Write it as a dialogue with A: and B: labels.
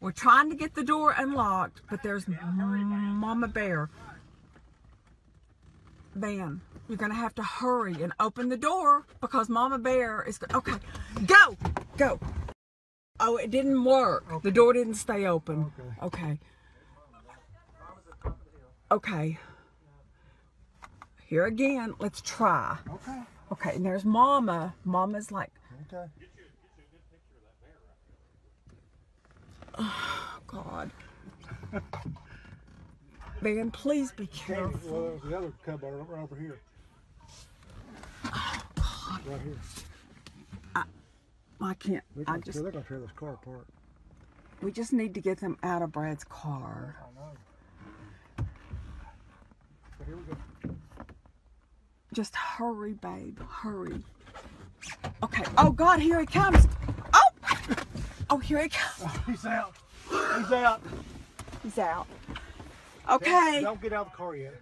A: We're trying to get the door unlocked, but there's Mama Bear. Van, you're going to have to hurry and open the door because Mama Bear is... Okay, go! Go! Oh, it didn't work. Okay. The door didn't stay open. Okay. Okay. Here again. Let's try.
B: Okay.
A: Okay, and there's Mama. Mama's like...
B: Okay.
A: Oh, God. Van, please be careful.
B: Well, there's the other cub right over here.
A: Oh, God.
B: Right here.
A: I can't.
B: They're going to tear this car apart.
A: We just need to get them out of Brad's car.
B: I know. So here we go.
A: Just hurry, babe. Hurry. Okay. Oh, God, here he comes. Oh! Oh, here he comes.
B: Oh, he's out. He's out.
A: He's out. Okay.
B: Don't get out of the car yet.